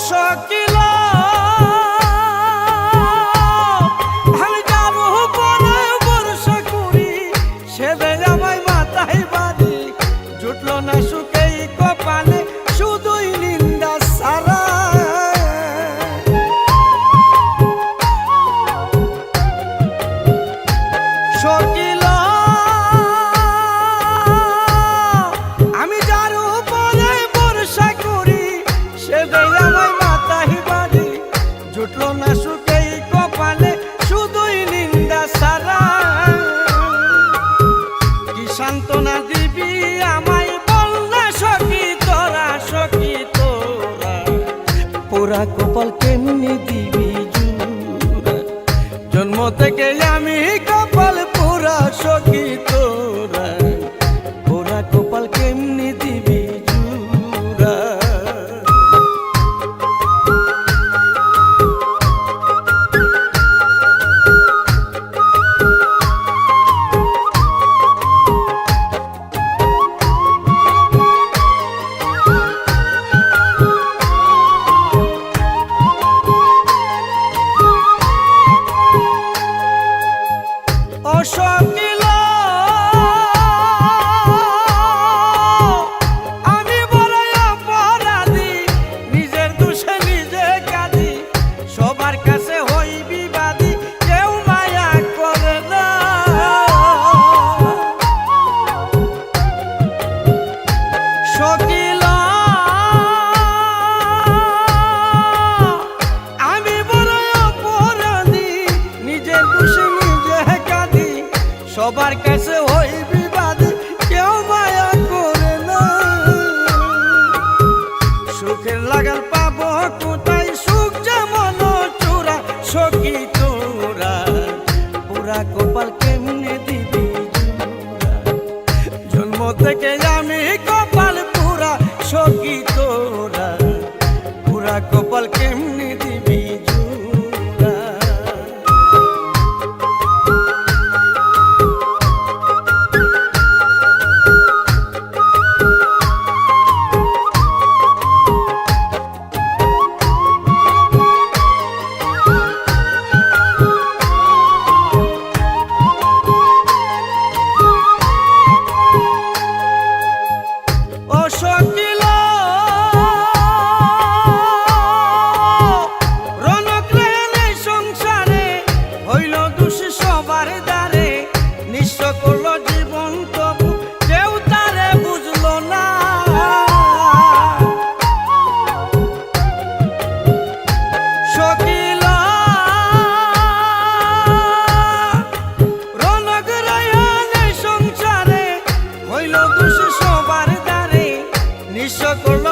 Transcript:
অশকিল আমি যাব পরে বর্ষা করি সেদে আমায় মাথায় বাড়ি জুটল না সুখেই কপালে শুধুই নিন্দা সারা শকিল আমি যার উপরে ভরসা করি সেদে আমায় মাথায় বাড়ি জুটল না সুখেই কপালে শুধুই নিন্দা সারা কি সান্ত্বনা দিবি আমায় বল না সখী তোরা পোড়া কপাল কেমনি দিবি জুড়া জন্ম থেকে আমি কপাল পোড়া সখী তোরা পোড়া কপাল কেমনি দিবি জুড়া অশকিল আমি বড় অপরাধী নিজের দোষে নিজে কাঁদি সবার কাছে হই বিবাদী কেউ মায়া করে না শকিল আমি বড় অপরাধী নিজের দোষে সবার কাছে হই বিবাদী কেউ মায়া করে না সুখের লাগাল পাবো কোথায় সুখ যেমন চোরা সখী তোরা পুরা কপাল কেমনে দিবি জুড়া জন্ম থেকে আমি কপাল পুরা সখী তোরা পুরা কপাল কেমনে দিবি জুড়া অশকিল রনক রেনে সংসারে হইল দোষী সবার দ্বারে নিঃস্ব করল জীবন তবু কেউ তারে বুঝল না শকিল রনক রেনে সংসারে হইল দোষী সবার দ্বারে নিঃস্ব করল